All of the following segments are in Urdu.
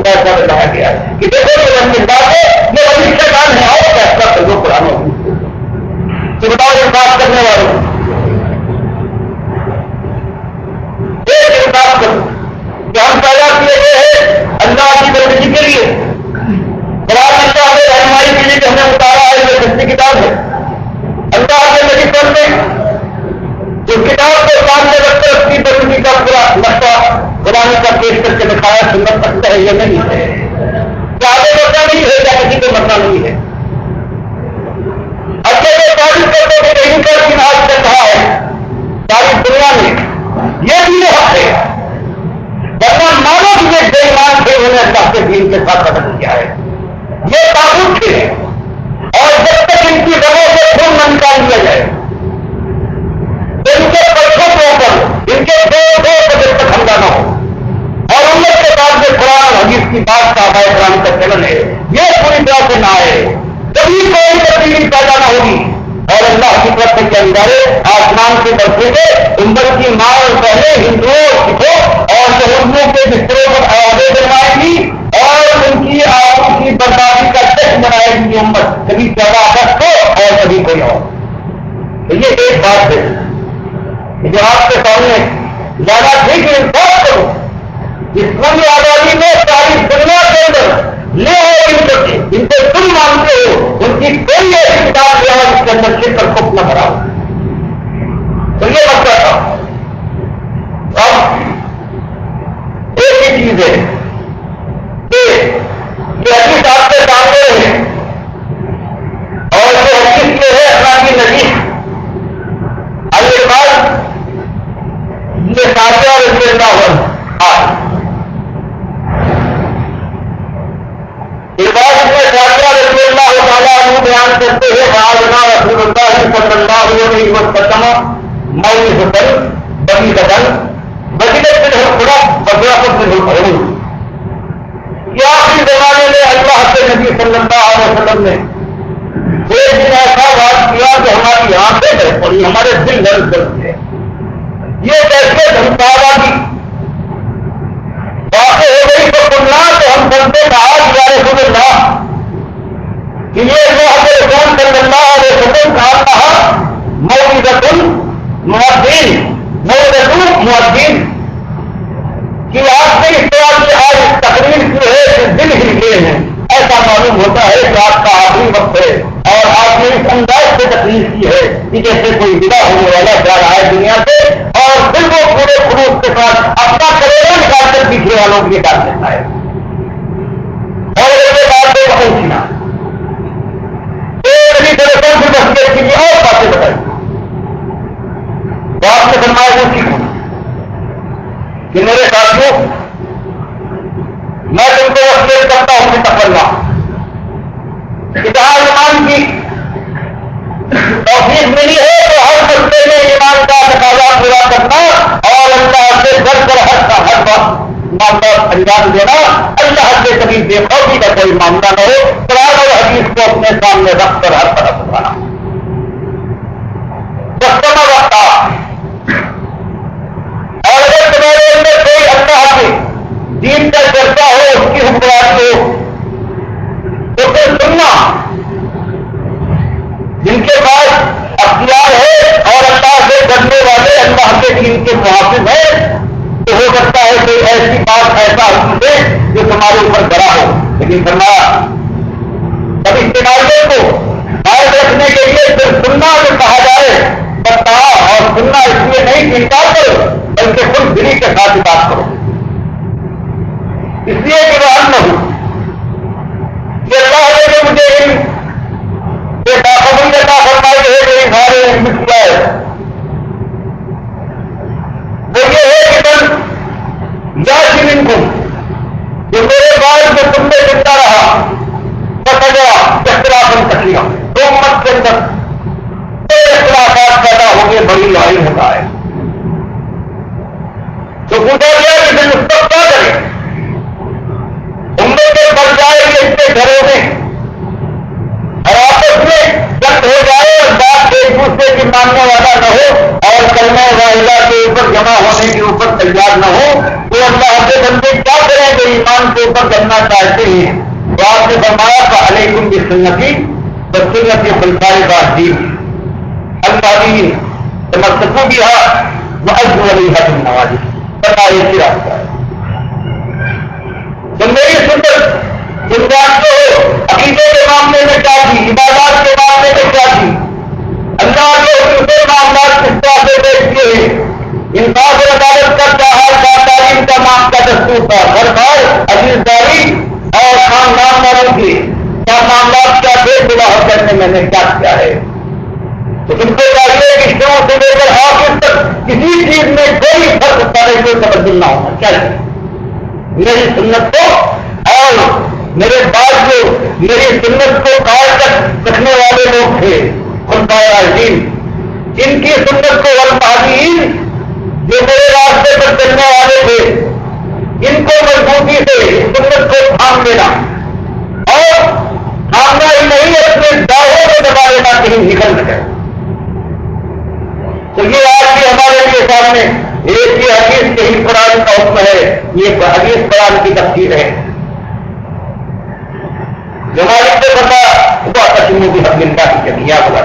کو ایسا بتایا گیا ہے کہ دیکھو یہ رنگار ہے، یہ وہی شیطان ہے، اور فیصلہ کر دو قرآن تو بتاؤ انصاف کرنے والوں ایک انصاف کرو کہ ہم پیدا کیے گئے ہیں اللہ کی بندگی کے لیے، قرآن اللہ نے رہنمائی کے لیے جو ہمیں اتارا ہے یہ سچی کتاب ہے۔ اللہ کے نبی صلی نے اس کتاب کو سامنے رکھ کر اپنی بندگی کا پورا نقشہ قرآن کا پیش کر کے دکھایا، سنت سکتا ہے یہ نہیں ہے، کیا آگے بڑھنا نہیں ہے کیا کسی کو مرنا نہیں ہے۔ اچھے یہ تعریف کرتے کہ نہیں کر دن آج چل رہا ہے ساری دنیا میں، یہ بھی حق ہے، ورنہ مانو کہ یہ بے ایمان تھے انہوں نے اللہ کے دین کے ساتھ قتل کیا ہے، یہ تعبت تھے، اور جب تک ان کی رگوں سے خون نہ نکال لیا جائے، ان کے پرچوں کے اوپر ان کے دو جب تک حملہ نہ ہو، اور امت کے بعد میں قرآن حدیث کی بات کا آبائے قرآن کا چلن ہے، یہ پوری طرح سے نہ آئے، کبھی کوئی تبدیلی پیدا نہ ہوگی، اور اللہ کی طرف سے کیا ادارے آسمان سے برسے گے، امت کی ماں اور پہلے ہندوؤں سکھوں اور یہودیوں کے بستروں پر آوازیں بنوائے گی، اور ان کی آپس کی بربادی کا ٹیسٹ بنائے گی امت، کبھی 14 اگست کو اور کبھی کوئی اور۔ تو یہ ایک بات ہے جو آپ کے سامنے زیادہ ٹھیک انصاف کرو، اسلامی آزادی میں ساری دنیا کے اندر لے آئے ان سے تم مانتے ہو، ان کی کوئی ایسی کتاب جو ہے جس کے اندر شرک پر خود نہ بھرا ہو۔ تو یہ مسئلہ تھا۔ اب ایک ہی چیز ہے کہ یہ حدیث آپ کے سامنے ہے، اور یہ حدیث یہ ہے اللہ کی نبی الباز یہ ساتھیہ رضی اللہ عنہ رضی اللہ تعالیٰ عنہ بیان کرتے ہیں فعالنا رسول اللہ صلی اللہ علیہ وسلم موعظۃ بلیغۃ بجلت منہ القلوب وضربت منہ العروق۔ یہ آخری زمانے میں اللہ کے نبی صلی اللہ علیہ وسلم نے ایک دن ایسا بات کیا کہ ہماری آنکھیں بہ پڑی، ہمارے دل درد ہے، یہ کیسے دھمکاوا کی واقع ہو گئی تو سننا تو ہم سنتے آج یا رسول اللہ کہ یہ اللہ کے رسول صلی اللہ علیہ وسلم کہا موعظۃ المؤذن موعظۃ المؤذن کہ آپ نے اس طرح کی آج تقریر کی ہے کہ دل ہل گئے ہیں، ایسا معلوم ہوتا ہے کہ آپ کا آخری وقت ہے، اور آپ نے اس انداز سے تقریر کی ہے کہ جیسے کوئی ودا ہونے والا جا رہا ہے دنیا سے، اور پھر وہ پورے خلوص کے ساتھ اپنا کریرا نکال کر پیچھے والوں کے ڈال دیتا ہے، اور اس کے بعد میں پہنچنا سے وصیت کی اور باتیں بتائی تو آپ نے فرمایا وہ سیکھوں کہ میرے ساتھیوں میں تم کو وصیت کرتا ہوں کہ تقویٰ جہاں ایمان کی توفیق ملی ہے تو ہر بچے میں ایمان کا تقاضا پورا کرنا اور اللہ سے ڈر کر ہر معاملہ انجام دینا، اللہ سے کبھی بے خوفی کا کوئی معاملہ نہ ہو، قرآن اور حدیث کو اپنے سامنے رکھ کر ہر طرف اٹھانا۔ وقت اور اگر تمہارے اندر کوئی اللہ کے دین کا چرچا ہو، اس کی حکمران ہو تو پھر سننا، جن کے پاس اختیار ہے اور اللہ سے ڈرنے والے اللہ کے دین کے محافظ ہیں، تو ہو سکتا ہے کہ ایسی بات ایسا حکم دے جو تمہارے اوپر بڑا ہو، لیکن فرمایا اب استعمالیوں کو قائم رکھنے کے لیے صرف سننا جو کہا جائے بتا، اور سننا اس لیے نہیں کہ انکار کرو بلکہ خود دلی کے ساتھ بات کرو، اس لیے کہ وہ نہ ہو کہ اللہ نے مجھے باخبری عطا فرمائی ہے میری سارے علم کیا ہے، وہ یہ ہے کہ تم یا زمین کو جو میرے بارے میں تم نے زندہ رہا پکڑا اختلاف تکلیف تو امت کے اندر بڑے اختلافات پیدا ہوں گے، بڑی لڑائی ہوتا ہے، تو پوچھا گیا کہ پھر اس پر کیا کریں؟ ایمان کے اوپر کرنا چاہتے ہیں تو آپ نے فرمایا فعلیکم بسنتی وسنت خلفائے الراشدین المہدیین تمسکوا بہا وعضوا علیہا بالنواجذ. پتا یہ راستہ ہے. تو میری سنت تم جانتے ہو عقیدے کے معاملے میں کیا تھی, عبادات کے معاملے میں کیا تھی, اللہ کے دوسرے معاملات کس طرح سے دیکھتے ہیں, انصاف اور عدالت کا چاہر کا تعلیم کا مام کا دستور تھا, گھر بار عزیز داری اور خاندان والوں کے کیا معاملات کیا تھے, صلاح کرنے میں نے کیا کیا ہے. تو تم کو چاہیے کہ شروع سے لے کر آخر تک کسی چیز میں کوئی فرق پڑے کوئی تبدل نہ ہونا چاہیے. میری سنت کو اور میرے بعد جو میری سنت کو قائم رکھنے والے لوگ تھے خلفائے راشدین, ان کی سنت کو والمہدیین جو میرے راستے پر چلنے والے تھے, ان کو مضبوطی سے سنت کو تھام لینا اور تھامنا ہی نہیں اپنے داؤں میں دبا لینا کہیں نکل نہ جائے. تو یہ آج بھی ہمارے لیے سامنے ایک یہ حدیث کے ہی قرآن کا حکم ہے, یہ حدیث قرآن کی تفسیر ہے. ہمارے سے بتا ہوا کشمیر کی حق ملتا کی چلیے بلا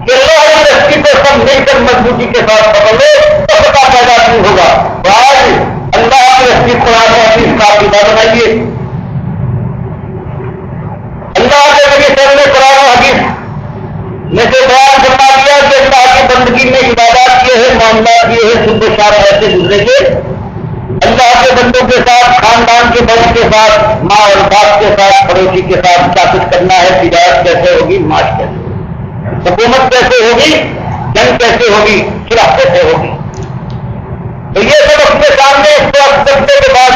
کہ اللہ کی رسی کو سب مل کر مضبوطی کے ساتھ پکڑ لے تو پتا پیدا نہیں ہوگا. آج اللہ کی رسی قرآن حدیث کا عقیدہ بنائیے. اللہ کے نبی صلی اللہ علیہ وسلم نے قرآن حدیث میں سے بیان کرنا دیا کہ اللہ کی بندگی میں عبادات یہ ہے, معاملات یہ ہے, سب شار ایسے گزرے کے اللہ کے بندوں کے ساتھ, خاندان کے بڑوں کے ساتھ, ماں اور باپ کے ساتھ, پڑوسی کے ساتھ کیا کچھ کرنا ہے, تجارت کیسے ہوگی, معاش کیسے ہوگی, حکومت کیسے ہوگی, جنگ کیسے ہوگی, صلح کیسے ہوگی. تو یہ سب اپنے سامنے اس کو کرنے کے بعد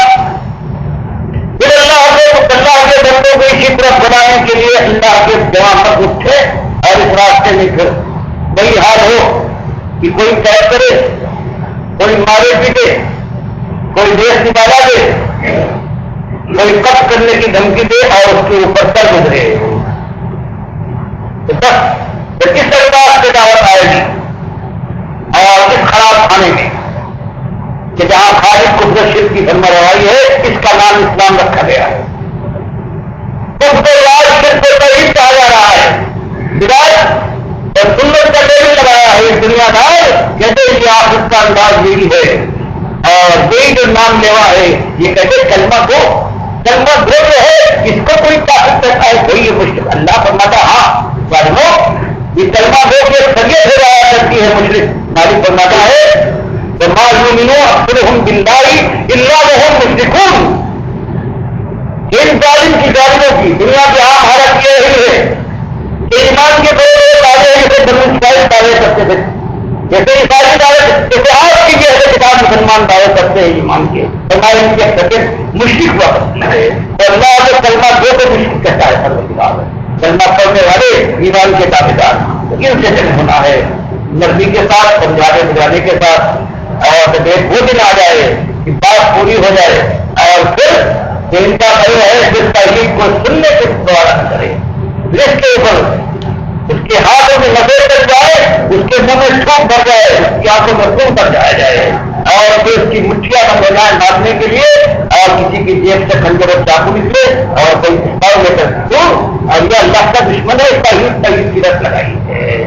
پھر اللہ کے بندوں کو اسی طرف بنانے کے لیے اللہ کے جوان اٹھے اور اس راستے میں پھر وہی حال ہو کہ کوئی قید کرے, کوئی مارے پیٹے, کوئی دیش نکالا دے, کوئی قتل کرنے کی دھمکی دے اور اس کے اوپر سر گزرے. تو بس کس طرح سے دعوت آئے گی اور اس خراب کھانے میں کہ جہاں خالد قدرت شرک کی فرما روائی ہے, اس کا نام اسلام رکھا گیا ہے. اس کو راج شرک کو توحید کہا جا رہا ہے. ہدایت اور سنت کا ٹیبل لگایا ہے اس دنیا دار, کہتے ہیں کہ آپ اس کا انداز یہی ہے اور یہی جو نام لیوا ہے یہ کہتے کلمہ دو جو ہے اس کو کوئی طاقت کرتا ہے کوئی یہ مشکل. اللہ فرماتا ہاں ظالمو یہ کلمہ دو کے شریعت سے رہا کرتی ہے مشرک. مالک فرماتا ہے تو ما یؤمنو اکثرهم باللہ الا وهم مشرکون. ان ظالم کی ظالموں کی دنیا کی عام حالت یہ رہی ہے کہ ایمان کے بڑے دعوے جیسے بنو اسرائیل دعوے کرتے تھے, جیسے عیسائی دعوے, جیسے آج کی جیسے کتاب مسلمان دعوے کرتے ہیں ایمان کے, فرمایا ان کے سچن مشرک ہوا کرتے ہیں. تو اللہ جو کلمہ دو کو مشرک کہتا ہے پروردگار ہے. کلمہ پڑھنے والے ایمان کے دعوے دار ان سے دل ہونا ہے نرمی کے ساتھ, سمجھانے بجانے کے ساتھ, اور وہ دن آ جائے کہ بات پوری ہو جائے اور پھر ان کا بھائی ہے جس تحریک کو سننے کے دوارا نہ کرے, جس کے اوپر اس کے ہاتھوں میں نظر کر جائے, اس کے منہ میں چھوٹ بھر جائے, اس کی آنکھوں میں خون بھر جایا جائے اور پھر اس کی مٹھیاں بن جائے مارنے کے لیے, اور کسی کی جیب سے کھنجر اور چاقو نکلے اور کوئی پستول لے کر دوں, اور یہ اللہ کا دشمن ہے, اس کا تحریر کی رت لگائی ہے.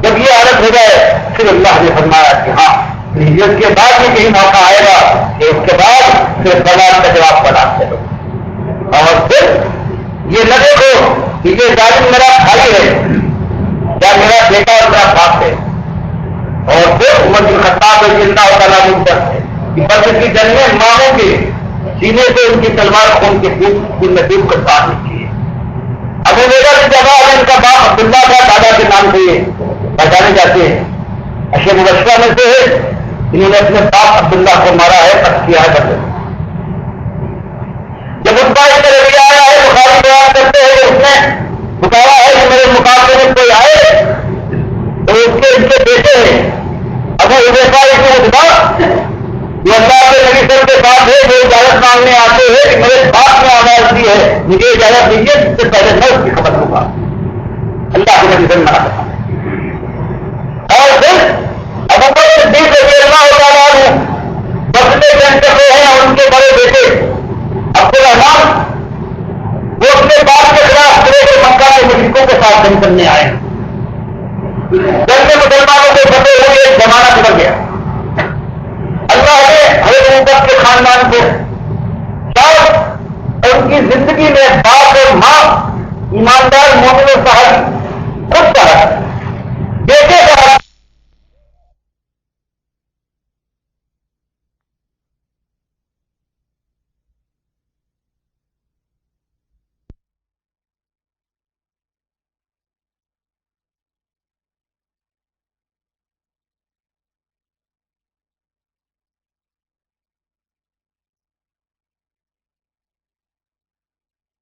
جب یہ حالت ہو جائے پھر اللہ نے فرمایا کہ ہاں اس کے بعد بھی کہیں موقع آئے گا کہ اس کے بعد پھر بلاد کا جواب تلاش کرو, اور پھر یہ نہ دیکھو کہ یہ ظالم میرا بھائی ہے یا میرا بیٹا اور میرا باپ ہے, اور پھر عمر بن خطاب زندہ تعالیٰ ہے کہ بس کی جنگ میں ماموں کے سینے سے ان کی تلوار خون کے دل میں ڈوب کر باہر نکلی ہے. ابو بیٹا کی جگہ ان کا باپ عبداللہ کا دادا کے نام سے پہچانے جاتے ہیں. اشر مبشرہ میں سے ہے انہوں نے اپنے باپ عبداللہ کو مارا ہے, قتل کیا ہے. بدلے جب اس بات کا رویہ آیا ہے بخاری بیان کرتے ہیں کہ اس نے بتایا ہے کہ میرے مقابلے میں کوئی آئے تو اس کے ان کے بیٹے ہیں ابو حذیفہ ابن عتبہ جو اللہ کے نبی صلی اللہ علیہ وسلم کے ساتھ ہے, وہ اجازت مانگنے آتے ہیں کہ میرے باپ نے آواز دی ہے مجھے اجازت دیجیے جس سے پہلے میں اس کی خبر ہوگا. اللہ کے نبی صلی اللہ علیہ وسلم اور پھر ابو بکر صدیق رضی اللہ تعالیٰ عنہ بدلے جنگ کے